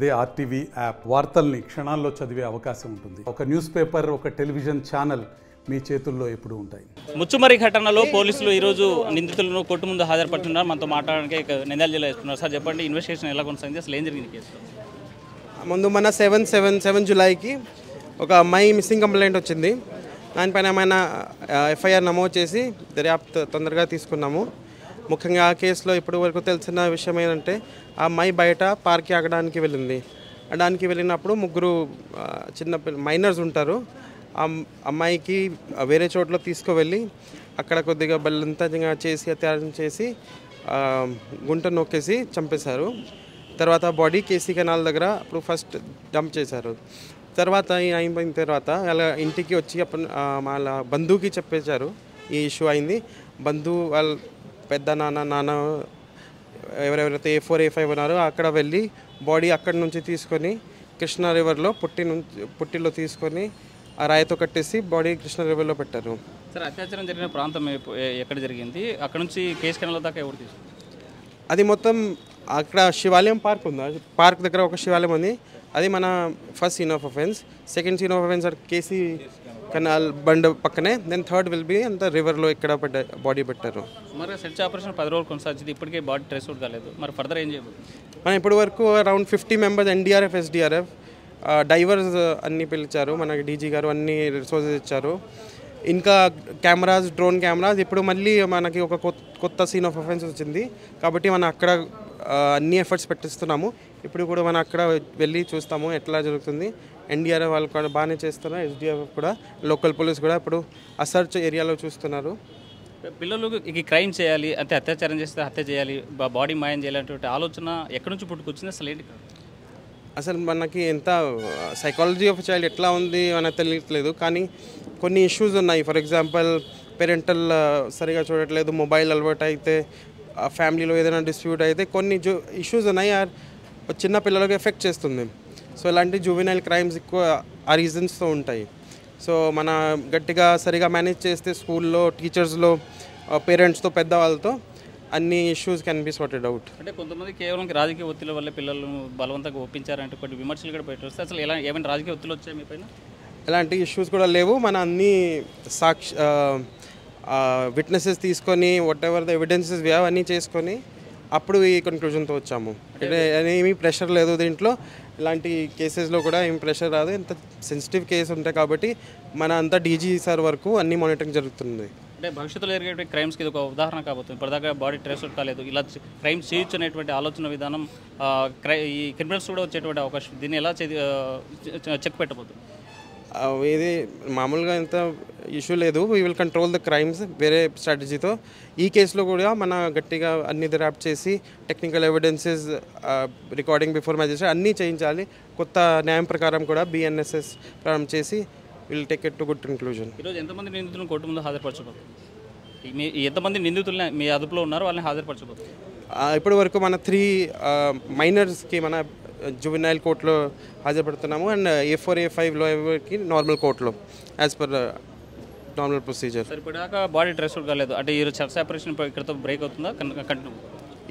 అదే RTV app వార్తల్ని క్షణాల్లో చదివే అవకాశం ఉంటుంది. ఒక న్యూస్ పేపర్, ఒక టెలివిజన్ ఛానల్ మీ చేతుల్లో ఎప్పుడూ ఉంటాయి. ముచ్చుమరి ఘటనలో పోలీసులు ఈరోజు నిందితులను కోర్టు ముందు హాజరుపడుతున్నారు. మనతో మాట్లాడడానికి నంద్యాల జిల్లా ఇస్తున్నారు. సార్ చెప్పండి, ఇన్వెస్టిగేషన్ ఎలా కొనసాగింది, అసలు ఏం జరిగింది కేసులో? ముందు మన 7 జూలైకి ఒక అమ్మాయి మిస్సింగ్ కంప్లైంట్ వచ్చింది. దానిపైన ఏమైనా ఎఫ్ఐఆర్ నమోదు చేసి దర్యాప్తు తొందరగా తీసుకున్నాము. ముఖ్యంగా ఆ కేసులో ఇప్పటి వరకు తెలిసిన విషయం ఏంటంటే, ఆ అమ్మాయి బయట పార్క్కి ఆగడానికి వెళ్ళింది. ఆడడానికి వెళ్ళినప్పుడు ముగ్గురు చిన్న మైనర్స్ ఉంటారు. ఆ అమ్మాయికి వేరే చోట్ల తీసుకువెళ్ళి అక్కడ కొద్దిగా బలవంతంగా చేసి అత్యాచారం చేసి గుంట నొక్కేసి చంపేశారు. తర్వాత బాడీ కేసీ కెనాల్ దగ్గర అప్పుడు ఫస్ట్ డంప్ చేశారు. తర్వాత అయిపోయిన తర్వాత వాళ్ళ ఇంటికి వచ్చి వాళ్ళ బంధువుకి చెప్పేశారు ఈ ఇష్యూ అయింది. బంధువు వాళ్ళ పెద్ద నాన్న ఎవరెవరైతే A4 A5 ఉన్నారో అక్కడ వెళ్ళి బాడీ అక్కడి నుంచి తీసుకొని కృష్ణా రివర్లో పుట్టిలో తీసుకొని ఆ రాయితో కట్టేసి బాడీ కృష్ణా రివర్లో పెట్టారు. సార్, అత్యాచారం జరిగిన ప్రాంతం ఎక్కడ జరిగింది? అక్కడ నుంచి కేసు కెనాల్ దాకా ఎవరు తీసుకు? అది మొత్తం అక్కడ శివాలయం పార్క్ ఉంది. పార్క్ దగ్గర ఒక శివాలయం ఉంది. అది మన first scene of offence. Second scene of offence KC canal bund పక్కనే. దెన్ థర్డ్ విల్ బి అంత రివర్లో ఇక్కడ బాడీ పెట్టారు. మరి సెర్చ్ ఆపరేషన్ 10 రోజులు కొనసాగింది. ఇప్పటికే బాడీ ట్రేస్ అవుట్ కాలేదు. మరి ఫర్దర్ ఏం చేయబోతుంది? మనం ఇప్పటి వరకు around 50 members NDRF SDRF divorce అన్నీ పిలిచారు. మనకి DG గారు అన్ని రిసోర్సెస్ ఇచ్చారు. ఇంకా కెమెరాస్, డ్రోన్ కెమెరాస్. ఇప్పుడు మళ్ళీ మనకి ఒక కొత్త సీన్ ఆఫ్ అఫెన్స్ వచ్చింది కాబట్టి మనం అక్కడ అన్ని ఎఫర్ట్స్ పెట్టిస్తున్నాము. ఇప్పుడు కూడా మనం అక్కడ వెళ్ళి చూస్తాము ఎట్లా జరుగుతుంది. NDRF వాళ్ళు కూడా బాగానే చేస్తున్నారు. SDRF కూడా, లోకల్ పోలీస్ కూడా ఇప్పుడు ఆ సర్చ్ ఏరియాలో చూస్తున్నారు. పిల్లలు ఈ క్రైమ్ చేయాలి అంటే, అత్యాచారం చేస్తే హత్య చేయాలి, బాడీ మాయం చేయాలంటే ఆలోచన ఎక్కడి నుంచి పుట్టుకొచ్చింది, అసలు ఏంటి? అసలు మనకి ఎంత సైకాలజీ ఆఫ్ చైల్డ్ ఎట్లా ఉంది మనకు తెలియట్లేదు. కానీ కొన్ని ఇష్యూస్ ఉన్నాయి. ఫర్ ఎగ్జాంపుల్ పేరెంటల్ సరిగా చూడట్లేదు, మొబైల్ అలవాటు అయితే, ఫ్యామిలీలో ఏదైనా డిస్ప్యూట్ అయితే కొన్ని ఇష్యూస్ ఉన్నాయి. చిన్న పిల్లలకు ఎఫెక్ట్ చేస్తుంది. సో ఇలాంటి జువెనైల్ క్రైమ్స్ ఎక్కువ ఆ రీజన్స్తో ఉంటాయి. సో మన గట్టిగా సరిగా మేనేజ్ చేస్తే స్కూల్లో, టీచర్స్లో, పేరెంట్స్తో, పెద్దవాళ్ళతో అన్ని issues can be sorted out. అంటే కొంతమంది కేవలం రాజకీయ ఒత్తిడి వల్ల పిల్లలను బలవంతంగా ఒప్పించారంటే కొన్ని విమర్శలు కూడా పెట్టేస్తే, అసలు ఎలా ఏమైనా రాజకీయ ఒత్తిడి వచ్చాయి మీ పైన? ఎలాంటి ఇష్యూస్ కూడా లేవు. మన అన్ని విట్నెసెస్ తీసుకొని whatever the evidences we have అన్నీ చేసుకొని అప్పుడు ఈ కన్క్లూజన్తో వచ్చాము. అంటే ఏమీ ప్రెషర్ లేదు దీంట్లో. ఇలాంటి కేసెస్లో కూడా ఏం ప్రెషర్ రాదు. ఇంత సెన్సిటివ్ కేసు ఉంటాయి కాబట్టి మన అంతా DG సార్ వరకు అన్ని మానిటరింగ్ జరుగుతుంది. అంటే భవిష్యత్తులో జరిగే క్రైమ్స్కి ఇది ఒక ఉదాహరణ కాబోతుంది. ఇప్పటిదాకా బాడీ ట్రేస్ అవుట్ కాలేదు, ఇలా క్రైమ్స్ చేయొచ్చు అనేటువంటి ఆలోచన విధానం ఈ క్రిమినల్స్ కూడా వచ్చేటువంటి అవకాశం. దీన్ని ఎలా చెక్ పెట్టబోతుంది? ఇది మామూలుగా ఇంత ఇష్యూ లేదు. We will control the crimes వేరే స్ట్రాటజీతో. ఈ కేసులో కూడా మన గట్టిగా అన్ని దర్యాప్తు చేసి technical evidences, recording before magistrate అన్నీ చేయించాలి. కొత్త న్యాయం ప్రకారం కూడా BNSS ప్రారంభం చేసి will take it to good conclusion. ఈరోజు ఎంతమంది నిందితులను కోర్టు ముందు హాజరుపరచబోతుంది? ఎంతమంది నిందితులు మీ అదుపులో ఉన్నారు, వాళ్ళని హాజరుపరచబోతుంది? ఇప్పటి వరకు మన 3 మైనర్స్కి మన జువెనైల్ కోర్టులో హాజరుపడుతున్నాము. అండ్ A4 A5లో ఎవరికి నార్మల్ కోర్టులో యాజ్ పర్ నార్మల్ ప్రొసీజర్. సరిపడాక బాడీ ట్రేస్ అవుట్ కాలేదు అంటే ఈరోజు సెర్చ్ ఆపరేషన్ ఇక్కడతో బ్రేక్ అవుతుందా, కంటిన్యూ?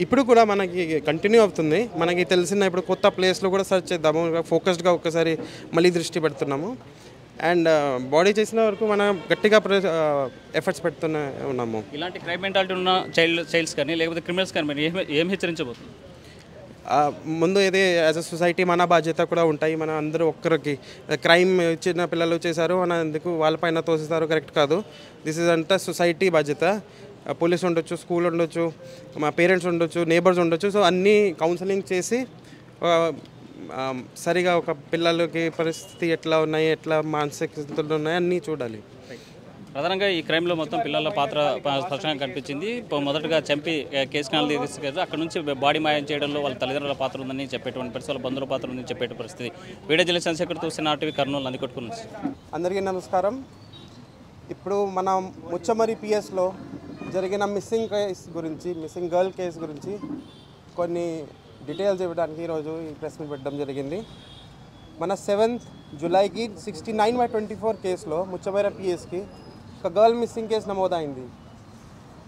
ఇప్పుడు కూడా మనకి కంటిన్యూ అవుతుంది. మనకి తెలిసిన ఇప్పుడు కొత్త ప్లేస్లో కూడా సర్చ్ చేద్దాము. ఫోకస్డ్గా ఒక్కసారి మళ్ళీ దృష్టి పెడుతున్నాము. అండ్ బాడీ చేసిన వరకు మనం గట్టిగా ఎఫర్ట్స్ పెడుతూనే ఉన్నాము. ఇలాంటి క్రైమ్ మెంటాలిటీ ఉన్న చైల్డ్స్ కానీ లేకపోతే క్రిమినల్స్ కానీ మీరు ఏం హెచ్చరించబోతుంది? ముందు ఇది యాజ్ అ సొసైటీ మన బాధ్యత కూడా ఉంటాయి. మన అందరూ ఒక్కరికి క్రైమ్ చిన్న పిల్లలు చేశారు మన ఎందుకు వాళ్ళపైన తోసిస్తారు, కరెక్ట్ కాదు. దిస్ ఇస్ అంతా సొసైటీ బాధ్యత. పోలీస్ ఉండొచ్చు, స్కూల్ ఉండొచ్చు, మా పేరెంట్స్ ఉండొచ్చు, నేబర్స్ ఉండొచ్చు. సో అన్నీ కౌన్సిలింగ్ చేసి సరిగా ఒక పిల్లలకి పరిస్థితి ఎట్లా ఉన్నాయి, ఎట్లా మానసిక స్థితులు ఉన్నాయి అన్నీ చూడాలి. ప్రధానంగా ఈ క్రైమ్లో మొత్తం పిల్లల పాత్ర స్పష్టంగా కనిపించింది. మొదటగా చంపి కేసు కెనాల్ తీసుకెళ్తే అక్కడ నుంచి బాడీ మాయం చేయడంలో వాళ్ళ తల్లిదండ్రుల పాత్ర ఉందని చెప్పేటువంటి పరిస్థితి, వాళ్ళ బంధువుల పాత్ర ఉందని చెప్పే పరిస్థితి. వీడియో జిల్లా చంద్రశేఖర్ చూసిన RTV కర్నూలు నందికొట్టు నుంచి. అందరికీ నమస్కారం. ఇప్పుడు మన ముచ్చమరి PSలో జరిగిన మిస్సింగ్ గర్ల్ కేసు గురించి కొన్ని డీటెయిల్స్ ఇవ్వడానికి ఈరోజు ఈ ప్రెస్ మీట్ పెట్టడం జరిగింది. మన 7 జూలైకి 69/24 కేసులో ముచ్చమరి PSకి ఒక గర్ల్ మిస్సింగ్ కేసు నమోదైంది.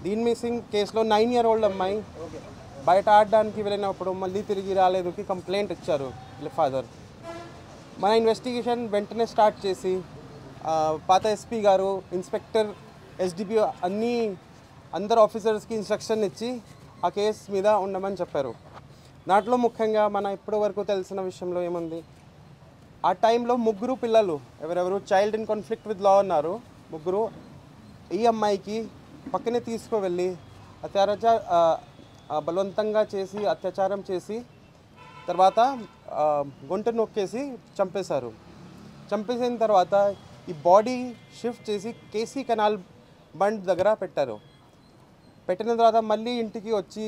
దీని మిస్సింగ్ కేసులో 9-year-old అమ్మాయి బయట ఆడడానికి వెళ్ళినప్పుడు మళ్ళీ తిరిగి రాలేదుకి కంప్లైంట్ ఇచ్చారు వీళ్ళ ఫాదర్. మన ఇన్వెస్టిగేషన్ వెంటనే స్టార్ట్ చేసి పాత ఎస్పీ గారు, ఇన్స్పెక్టర్, ఎస్డిపి అందరు ఆఫీసర్స్కి ఇన్స్ట్రక్షన్ ఇచ్చి ఆ కేసు మీద ఉండమని చెప్పారు. దాంట్లో ముఖ్యంగా మన ఇప్పటి వరకు తెలిసిన విషయంలో ఏముంది, ఆ టైంలో 3 పిల్లలు ఎవరెవరు child in conflict with law ఉన్నారు, 3 ఈ అమ్మాయికి పక్కనే తీసుకువెళ్ళి బలవంతంగా చేసి అత్యాచారం చేసి తర్వాత గొంతు నొక్కేసి చంపేశారు. చంపేసిన తర్వాత ఈ బాడీ షిఫ్ట్ చేసి కేసీ కెనాల్ బండ్ దగ్గర పెట్టారు. పెట్టిన తర్వాత మళ్ళీ ఇంటికి వచ్చి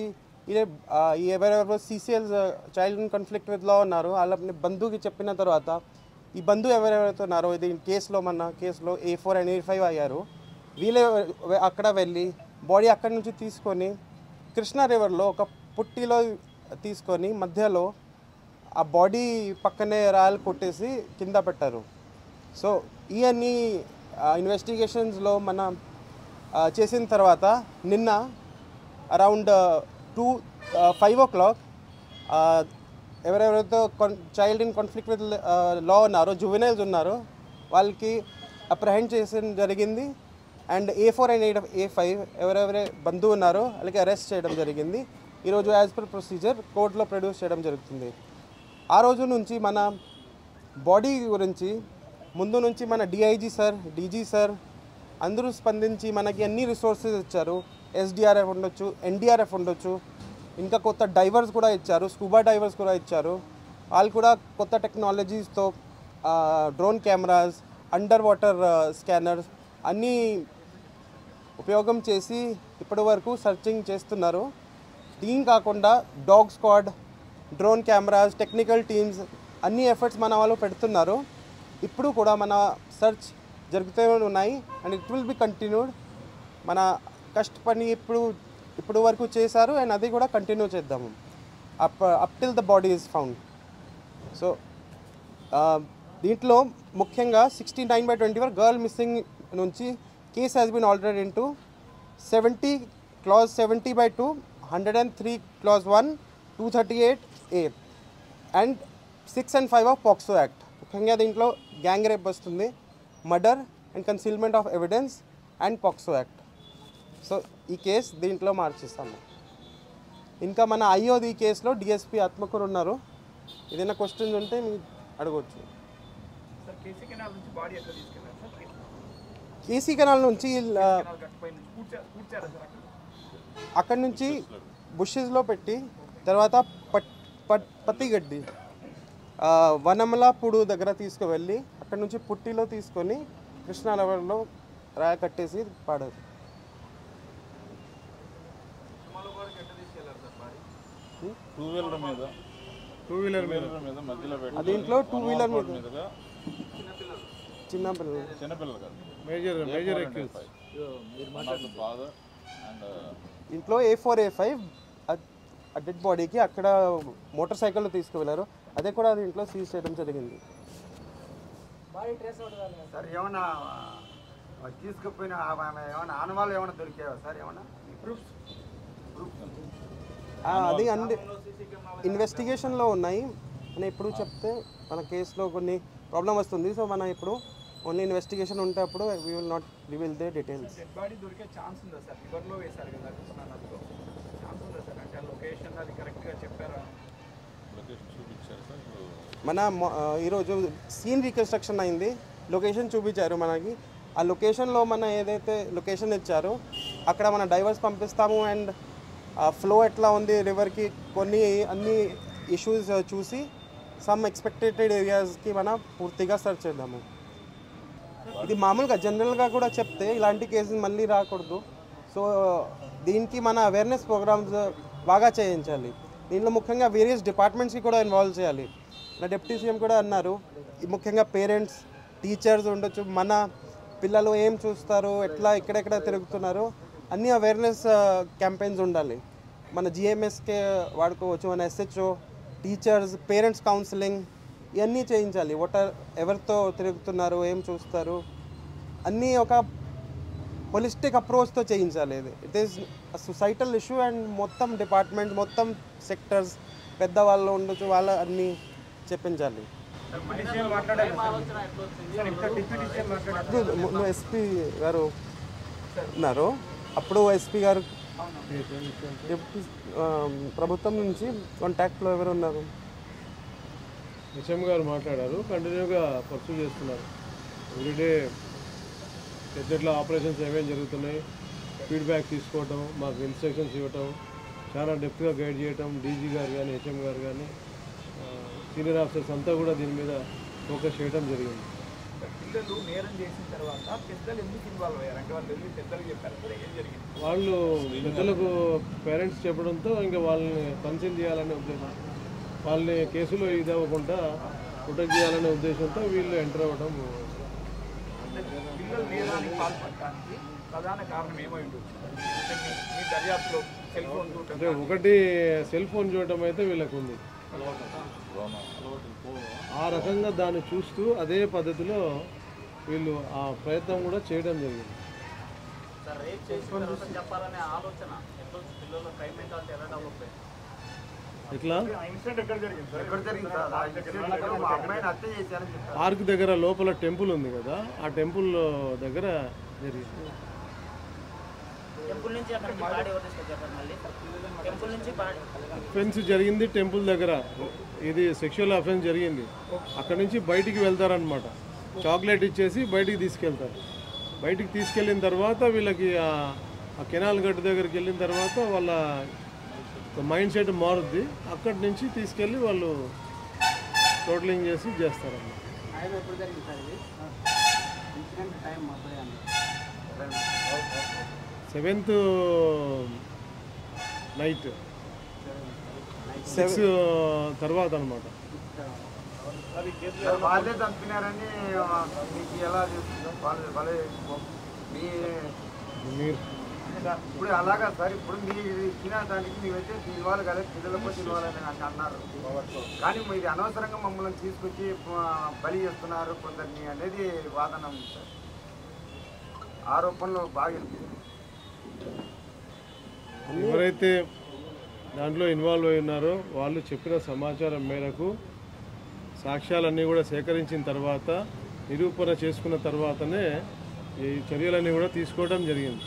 ఎవరెవరు CCLs child in conflict with law ఉన్నారు వాళ్ళ బంధువుకి చెప్పిన తర్వాత ఈ బంధువు ఎవరెవరైతే ఉన్నారో ఇది కేసులో మన కేసులో A4 and A5 అయ్యారు. వీళ్ళే అక్కడ వెళ్ళి బాడీ అక్కడి నుంచి తీసుకొని కృష్ణా రివర్లో ఒక పుట్టిలో తీసుకొని మధ్యలో ఆ బాడీ పక్కనే రాయలు కొట్టేసి కింద పెట్టారు. సో ఇవన్నీ ఇన్వెస్టిగేషన్స్లో మన చేసిన తర్వాత నిన్న అరౌండ్ 5 o'clock ఎవరెవరైతే child in conflict with law ఉన్నారో, జువెనైల్స్ ఉన్నారో వాళ్ళకి అప్రహెండ్ చేయడం జరిగింది. అండ్ A4 and A5 ఎవరెవరే బంధువు ఉన్నారో వాళ్ళకి అరెస్ట్ చేయడం జరిగింది. ఈరోజు యాజ్ పర్ ప్రొసీజర్ కోర్టులో ప్రొడ్యూస్ చేయడం జరుగుతుంది. ఆ రోజు నుంచి మన బాడీ గురించి ముందు నుంచి మన DIG సార్, DG సార్ అందరూ స్పందించి మనకి అన్ని రిసోర్సెస్ ఇచ్చారు. SDRF ఉండొచ్చు, NDRF ఉండొచ్చు, ఇంకా కొత్త డైవర్స్ కూడా ఇచ్చారు, స్కూబా డైవర్స్ కూడా ఇచ్చారు. వాళ్ళు కూడా కొత్త టెక్నాలజీస్తో drone cameras, under water scanners అన్నీ ఉపయోగం చేసి ఇప్పటి వరకు సర్చింగ్ చేస్తున్నారు. దీని కాకుండా dog squad, drone cameras, technical teams అన్ని ఎఫర్ట్స్ మన వాళ్ళు పెడుతున్నారు. ఇప్పుడు కూడా మన సర్చ్ జరుగుతూనే ఉన్నాయి and it will be continued. మన కష్టపడి ఇప్పుడు వరకు చేశారు అండ్ అది కూడా కంటిన్యూ చేద్దాము up till the body is found. So దీంట్లో ముఖ్యంగా 69/24 గర్ల్ మిస్సింగ్ నుంచి case has been altered into 70 clause 70/2, 103 clause 1, 238A and 6 and 5 of POCSO act. ముఖ్యంగా దీంట్లో గ్యాంగ్ రేప్ వస్తుంది, murder and concealment of evidence and POCSO act. So ఈ case దీంట్లో మార్చిస్తాము. ఇంకా మన అయ్యోది ఈ కేసులో DSP ఆత్మకూరు ఉన్నారు. ఏదైనా క్వశ్చన్స్ ఉంటే మీరు అడగవచ్చు. కేసీ కెనాల్ నుంచి అక్కడి నుంచి బుషెస్లో పెట్టి తర్వాత పత్తిగడ్డి వనమలాపూడు దగ్గర తీసుకువెళ్ళి అక్కడి నుంచి పుట్టిలో తీసుకొని కృష్ణా రివర్లో రాయ కట్టేసి పాడారు. దీంట్లో 2 వీలర్ మీద చిన్నపిల్లలు ఇంట్లో A4 A5 డెడ్ బాడీకి అక్కడ మోటార్ సైకిల్లో తీసుకువెళ్ళారు. అదే కూడా దీంట్లో సీజ్ చేయడం జరిగింది. సార్ ఏమన్నా తీసుకుపోయిన ఏమన్నా ఆనవాళ్ళు ఏమైనా దొరికాయా సార్? ఏమన్నా అది అన్ని ఇన్వెస్టిగేషన్లో ఉన్నాయి. మనం ఇప్పుడు చెప్తే మన కేసులో కొన్ని ప్రాబ్లం వస్తుంది. సో మనం ఇప్పుడు ఓన్లీ ఇన్వెస్టిగేషన్ ఉంటే అప్పుడు we will not reveal the details. Dead body దొరికే ఛాన్స్ ఉందా సార్? రివర్లో వేశారు కదా కృష్ణా నదిలో, ఛాన్స్ ఉందా సార్? అంటే లొకేషన్ అది కరెక్ట్గా చెప్పారా? మన ఈరోజు సీన్ రీకన్స్ట్రక్షన్ అయింది, లొకేషన్ చూపించారు మనకి. ఆ లొకేషన్లో మన ఏదైతే లొకేషన్ ఇచ్చారో అక్కడ మన డైవర్స్ పంపిస్తాము అండ్ ఫ్లో ఎట్లా ఉంది రివర్కి కొన్ని అన్ని ఇష్యూస్ చూసి సమ్ ఎక్స్పెక్టెడ్ ఏరియాస్కి మనం పూర్తిగా సర్చ్ చేద్దాము. ఇది మామూలుగా జనరల్గా కూడా చెప్తే ఇలాంటి కేసులు మళ్ళీ రాకూడదు. సో దీనికి మన అవేర్నెస్ ప్రోగ్రామ్స్ బాగా చేయించాలి. దీంట్లో ముఖ్యంగా వేరియస్ డిపార్ట్మెంట్స్కి కూడా ఇన్వాల్వ్ చేయాలి. నా డిప్యూటీ సీఎం కూడా అన్నారు, ముఖ్యంగా పేరెంట్స్, టీచర్స్ ఉండొచ్చు, మన పిల్లలు ఏం చూస్తారు, ఎట్లా ఎక్కడెక్కడ తిరుగుతున్నారు, అన్ని అవేర్నెస్ క్యాంపెయిన్స్ ఉండాలి. మన GMSకే వాడుకోవచ్చు, మన SHO, టీచర్స్, పేరెంట్స్ కౌన్సిలింగ్ ఇవన్నీ చేయించాలి. ఎవరితో తిరుగుతున్నారు, ఏం చూస్తారు, అన్నీ ఒక హోలిస్టిక్ అప్రోచ్తో చేయించాలి. It is societal issue and మొత్తం డిపార్ట్మెంట్ మొత్తం సెక్టర్స్ పెద్దవాళ్ళు ఉండొచ్చు వాళ్ళ అన్నీ చెప్పించాలి. ఎస్పీ గారు ఉన్నారు, అప్పుడు ఎస్పీ గారు ప్రభుత్వం నుంచి కాంటాక్ట్లో ఎవరు ఉన్నారు? హెచ్ఎం గారు మాట్లాడారు, కంటిన్యూగా పర్సూ చేస్తున్నారు. ఎవ్రీడే ఎట్లా ఆపరేషన్స్ ఏమేమి జరుగుతున్నాయి ఫీడ్బ్యాక్ తీసుకోవటం, మాకు ఇన్స్ట్రక్షన్స్ ఇవ్వటం, చాలా డెప్త్గా గైడ్ చేయటం. డీజీ గారు కానీ హెచ్ఎం గారు కానీ సీనియర్ ఆఫీసర్స్ అంతా కూడా దీని మీద ఫోకస్ చేయడం జరిగింది. పిల్లలు నేరం చేసిన తర్వాత పెద్దలు ఎందుకు ఇన్వాల్వ్ అయ్యారు అంటే వాళ్ళు వెళ్ళి పెద్దలకు చెప్పారు సరే ఏం జరిగింది? వాళ్ళు పెద్దలకు పేరెంట్స్ చెప్పడంతో ఇంకా వాళ్ళని కన్సిల్ చేయాలనే ఉద్దేశం, వాళ్ళని కేసులో ఇది అవ్వకుండా ప్రొటెక్ట్ చేయాలనే ఉద్దేశంతో వీళ్ళు ఎంటర్ అవ్వడం. పిల్లలు నేరానికి పాల్పడటానికి ప్రధాన కారణం ఏమై ఉండొచ్చు? మీ దర్యాప్తులో సెల్ ఫోన్ అంటే ఒకటి సెల్ ఫోన్ చూడటం అయితే వీళ్ళకు ఉంది, ఆ రకంగా దాన్ని చూస్తూ అదే పద్ధతిలో వీళ్ళు ఆ ప్రయత్నం కూడా చేయడం జరిగింది. ఇట్లా పార్క్ దగ్గర లోపల టెంపుల్ ఉంది కదా, ఆ టెంపుల్ దగ్గర జరిగింది. అఫెన్స్ జరిగింది టెంపుల్ దగ్గర, ఇది సెక్షువల్ అఫెన్స్ జరిగింది. అక్కడ నుంచి బయటికి వెళ్తారనమాట, చాక్లెట్ ఇచ్చేసి బయటికి తీసుకెళ్తారు. బయటికి తీసుకెళ్ళిన తర్వాత వీళ్ళకి ఆ కెనాల్ గట్టు దగ్గరికి వెళ్ళిన తర్వాత వాళ్ళ మైండ్ సెట్ మారుద్ది. అక్కడి నుంచి తీసుకెళ్ళి వాళ్ళు టోటలింగ్ చేసి చేస్తారన్నమాట. 7th నైట్ 6 తర్వాత అనమాట. వాళ్ళే చంపినారని మీకు ఎలా మీరు ఇప్పుడు అలాగా సార్, ఇప్పుడు మీరు ఇచ్చిన దానికి మేమైతే తినవాలి కదా, పిల్లలకు తినవాలని అన్నారు. కానీ మీరు అనవసరంగా మమ్మల్ని తీసుకొచ్చి బలి చేస్తున్నారు కొందరిని అనేది వాదన ఉంది సార్. ఆరోపణలు బాగా ఎవరైతే దాంట్లో ఇన్వాల్వ్ అయి ఉన్నారో వాళ్ళు చెప్పిన సమాచారం మేరకు సాక్ష్యాలన్నీ కూడా సేకరించిన తర్వాత నిరూపణ చేసుకున్న తర్వాతనే ఈ చర్యలన్నీ కూడా తీసుకోవడం జరిగింది.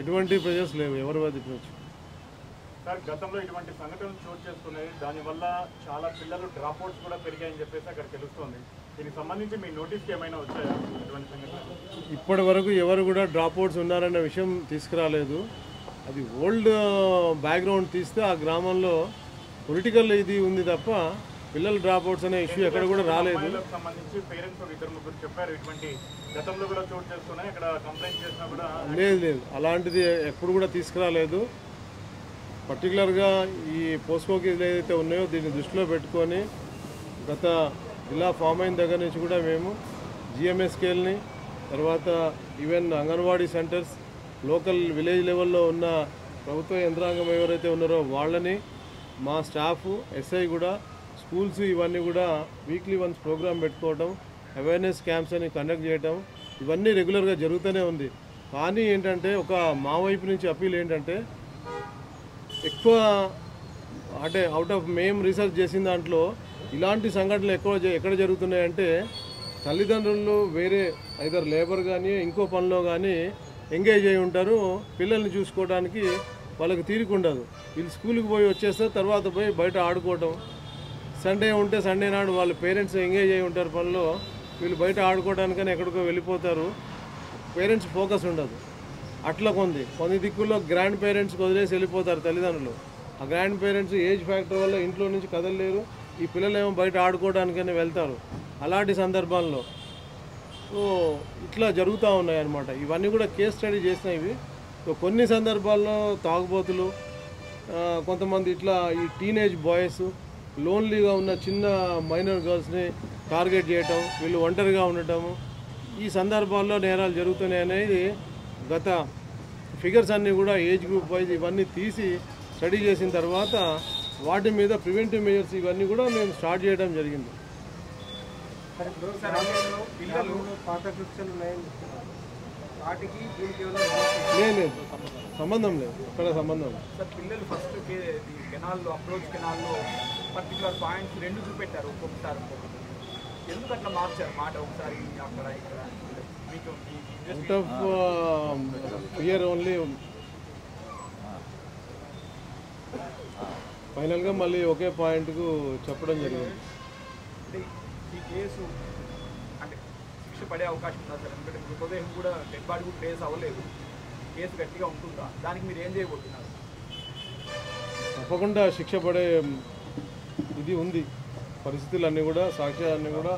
ఎటువంటి ప్రెజర్స్ లేవు, ఎవరు వాదించవచ్చు సార్. గతంలో ఇటువంటి సంఘటనలు చోటు చేసుకున్నాయి, దానివల్ల చాలా పిల్లలు డ్రాప్ అవుట్స్ కూడా పెరిగాయని చెప్పేసి అక్కడ తెలుస్తుంది. దీనికి సంబంధించి మీ నోటీస్కి ఏమైనా వచ్చాయా ఇటువంటి సంఘటనలు? ఇప్పటి వరకు ఎవరు కూడా డ్రాప్ అవుట్స్ ఉన్నారన్న విషయం తీసుకురాలేదు. అది ఓల్డ్ బ్యాక్గ్రౌండ్ తీస్తే ఆ గ్రామంలో పొలిటికల్ ఇది ఉంది తప్ప పిల్లలు డ్రాప్ అవుట్స్ అనే ఇష్యూ ఎక్కడ కూడా రాలేదు. సంబంధించి పేరెంట్స్ 2-3 చెప్పారు ఇటువంటి గతంలో కూడా చోటు చేస్తున్నాయి, ఇక్కడ కంప్లైంట్ చేసినా కూడా లేదు అలాంటిది ఎప్పుడు కూడా తీసుకురాలేదు. పర్టికులర్గా ఈ పోస్కో కేసులు ఏదైతే ఉన్నాయో దీన్ని దృష్టిలో పెట్టుకొని గత జిల్లా ఫామ్ అయిన దగ్గర నుంచి కూడా మేము జిఎంఎస్ స్కేల్ని, తర్వాత even anganwadi centres, local village లెవెల్లో ఉన్న ప్రభుత్వ యంత్రాంగం ఎవరైతే ఉన్నారో వాళ్ళని, మా స్టాఫ్, ఎస్ఐ కూడా, స్కూల్స్ ఇవన్నీ కూడా వీక్లీ వన్స్ ప్రోగ్రామ్ పెట్టుకోవటం, అవేర్నెస్ క్యాంప్స్ అని కండక్ట్ చేయటం, ఇవన్నీ రెగ్యులర్గా జరుగుతూనే ఉంది. కానీ ఏంటంటే మా వైపు నుంచి అప్పీల్ ఏంటంటే ఎక్కువ అంటే అవుట్ ఆఫ్ మేము రీసెర్చ్ చేసిన దాంట్లో ఇలాంటి సంఘటనలు ఎక్కడ జరుగుతున్నాయంటే తల్లిదండ్రులు వేరే ఐదర్ లేబర్ కానీ ఇంకో పనిలో కానీ ఎంగేజ్ అయి ఉంటారు. పిల్లల్ని చూసుకోవడానికి వాళ్ళకి తీరిక ఉండదు. వీళ్ళు స్కూల్కి పోయి వచ్చేస్తే తర్వాత పోయి బయట ఆడుకోవటం, సండే ఉంటే సండే నాడు వాళ్ళ పేరెంట్స్ ఎంగేజ్ అయి ఉంటారు పనిలో, వీళ్ళు బయట ఆడుకోవడానికని ఎక్కడికో వెళ్ళిపోతారు. పేరెంట్స్ ఫోకస్ ఉండదు. అట్లా కొన్ని దిక్కుల్లో గ్రాండ్ పేరెంట్స్కి వదిలేసి వెళ్ళిపోతారు తల్లిదండ్రులు. ఆ గ్రాండ్ పేరెంట్స్ ఏజ్ ఫ్యాక్టర్ వల్ల ఇంట్లో నుంచి కదలలేరు, ఈ పిల్లలు ఏమో బయట ఆడుకోవడానికని వెళ్తారు. అలాంటి సందర్భాల్లో ఇట్లా జరుగుతూ ఉన్నాయి అన్నమాట. ఇవన్నీ కూడా కేస్ స్టడీ చేసినవి. కొన్ని సందర్భాల్లో తాగుబోతులు, కొంతమంది ఇట్లా ఈ టీనేజ్ బాయ్స్ లోన్లీగా ఉన్న చిన్న మైనర్ గర్ల్స్ని టార్గెట్ చేయటం, వీళ్ళు ఒంటరిగా ఉండటము, ఈ సందర్భాల్లో నేరాలు జరుగుతున్నాయి అనేది గత ఫిగర్స్ అన్నీ కూడా ఏజ్ గ్రూప్ వైజ్ ఇవన్నీ తీసి స్టడీ చేసిన తర్వాత వాటి మీద ప్రివెంటివ్ మెజర్స్ ఇవన్నీ కూడా మేము స్టార్ట్ చేయడం జరిగింది. పిల్లలు పాత కృత్యాలు ఉన్నాయని వాటికి దీనికి లేదు సంబంధం లేదు, అక్కడ సంబంధం లేదు. సార్ పిల్లలు ఫస్ట్ కెనాల్లో అప్రోచ్ కెనాల్లో పర్టికులర్ పాయింట్స్ 2 చూపెట్టారు, ఒక్కొక్కసారి ఒక్కొక్కటి. ఎందుకు అట్లా మార్చారు మాట ఒకసారి అక్కడ ఇక్కడ? మీకు అవుట్ ఆఫ్ ఫియర్ ఓన్లీ. ఫైనల్గా మళ్ళీ ఒకే పాయింట్కు చెప్పడం జరిగింది. అంటే ఈ కేసు అంటే శిక్ష పడే అవకాశం ఉందా సార్? ఎందుకంటే మృతదేహం కూడా డెడ్ బాడీ కూడా ట్రేస్ అవ్వలేదు, కేసు గట్టిగా ఉంటుందా? దానికి మీరు ఏం చేయబోతున్నారు? తప్పకుండా శిక్ష పడే ఇది ఉంది. పరిస్థితులన్నీ కూడా, సాక్ష్యాలన్నీ కూడా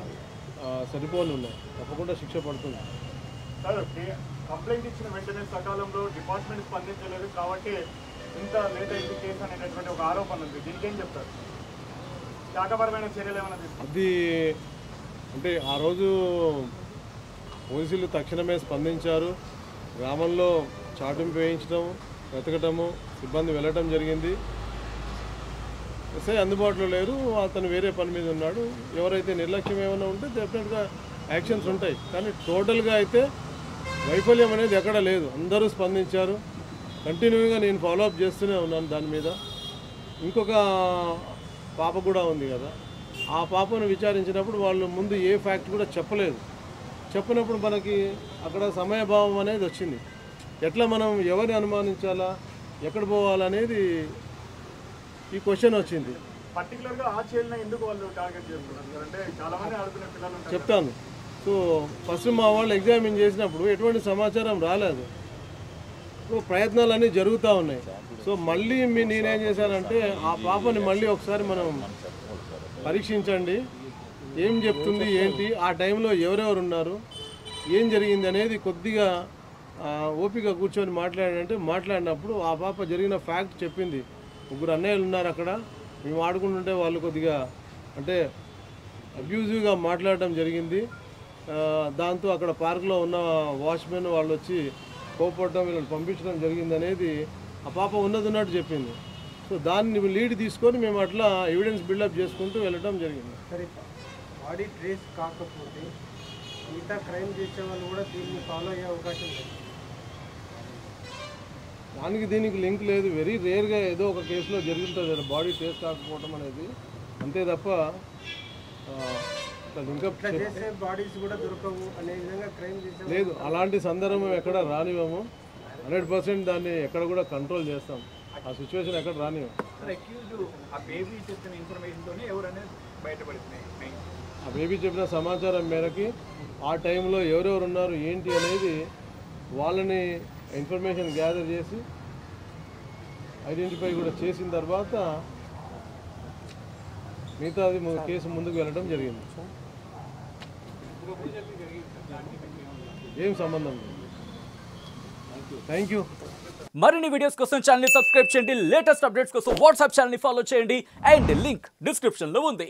సరిపోని ఉన్నాయి. తప్పకుండా శిక్ష పడుతుంది. సార్ కంప్లైంట్ ఇచ్చిన వెంటనే సకాలంలో డిపార్ట్మెంట్ స్పందించలేదు కాబట్టి ఇంత లేట్ అయింది కేసు అనేటటువంటి ఒక ఆరోపణ ఉంది. దీనికి ఏం చెప్తారు? శాఖపరమైన చర్యలు ఏమైనా తీసుకుంటారు? అది అంటే ఆ రోజు పోలీసులు తక్షణమే స్పందించారు. గ్రామంలో చాటింపు వేయించడం, వెతకటము, సిబ్బంది వెళ్ళటం జరిగింది. ఎస్ఐ అందుబాటులో లేరు, అతను వేరే పని మీద ఉన్నాడు. ఎవరైతే నిర్లక్ష్యం ఏమైనా ఉంటే డెఫినెట్గా యాక్షన్స్ ఉంటాయి. కానీ టోటల్గా అయితే వైఫల్యం అనేది ఎక్కడా లేదు. అందరూ స్పందించారు. కంటిన్యూగా నేను ఫాలోఅప్ చేస్తూనే ఉన్నాను దాని మీద. ఇంకొక పాప కూడా ఉంది కదా, ఆ పాపను విచారించినప్పుడు వాళ్ళు ముందు ఏ ఫ్యాక్ట్ కూడా చెప్పలేదు. చెప్పినప్పుడు మనకి అక్కడ సమయభావం అనేది వచ్చింది. ఎట్లా మనం ఎవరిని అనుమానించాలా, ఎక్కడ పోవాలనేది ఈ క్వశ్చన్ వచ్చింది. పర్టికులర్గా ఆ చైల్డ్ని ఎందుకు వాళ్ళు టార్గెట్ చేస్తున్నారు? అంటే చాలా మంది ఆడుకునే పిల్లలు ఉంటారు. చెప్తాను. సో ఫస్ట్ మా వాళ్ళు ఎగ్జామిన్ చేసినప్పుడు ఎటువంటి సమాచారం రాలేదు. సో ప్రయత్నాలన్నీ జరుగుతూ ఉన్నాయి. సో మళ్ళీ నేనేం చేశానంటే ఆ పాపని మళ్ళీ ఒకసారి మనం పరీక్షించండి, ఏం చెప్తుంది ఏంటి, ఆ టైంలో ఎవరెవరు ఉన్నారు, ఏం జరిగింది అనేది కొద్దిగా ఓపిక కూర్చొని మాట్లాడినప్పుడు ఆ పాప జరిగిన ఫ్యాక్ట్ చెప్పింది. 3 అన్నయ్యలు ఉన్నారు అక్కడ, మేము ఆడుకుంటుంటే వాళ్ళు కొద్దిగా అంటే అబ్యూజివ్గా మాట్లాడటం జరిగింది. దాంతో అక్కడ పార్క్లో ఉన్న వాచ్మెన్ వాళ్ళు వచ్చి కోపడటం, వీళ్ళని పంపించడం జరిగింది అనేది ఆ పాప ఉన్నట్టు చెప్పింది. సో దాన్ని లీడ్ తీసుకొని మేము అట్లా ఎవిడెన్స్ బిల్డప్ చేసుకుంటూ వెళ్ళటం జరిగింది. సరే, బాడీ ట్రేస్ కాకపోతే మిగతా క్రైమ్ చేసే వాళ్ళు కూడా దీన్ని ఫాలో అయ్యే అవకాశం లేదు. దానికి దీనికి లింక్ లేదు. వెరీ రేర్గా ఏదో ఒక కేసులో జరుగుతుంది బాడీ ట్రేస్ కాకపోవడం అనేది, అంతే తప్ప లింకప్ బాడీస్ కూడా దొరకవు అనే విధంగా క్రైమ్ చేసే లేదు. అలాంటి సందర్భం ఎక్కడ రానివ్వము. 100% దాన్ని ఎక్కడ కూడా కంట్రోల్ చేస్తాం. ఆ సిచ్యువేషన్ ఎక్కడ రానివ్వం. ఆ బేబీ చెప్పిన ఇన్ఫర్మేషన్తోనే ఎవరనేది బయటపడుతున్నాయి. ఆ బేబీ చెప్పిన సమాచారం మేరకి ఆ టైంలో ఎవరెవరు ఉన్నారు ఏంటి అనేది వాళ్ళని ఇన్ఫర్మేషన్ గ్యాదర్ చేసి ఐడెంటిఫై కూడా చేసిన తర్వాత మిగతాది కేసు ముందుకు వెళ్ళడం జరిగింది. ఏం సంబంధం లేదు. Thank you. మరిన్ని వీడియోస్ కోసం ఛానల్ ని సబ్స్క్రైబ్ చేయండి. లేటెస్ట్ అప్డేట్స్ కోసం వాట్సాప్ ఛానల్ ని ఫాలో చేయండి. అండ్ లింక్ డిస్క్రిప్షన్ లో ఉంది.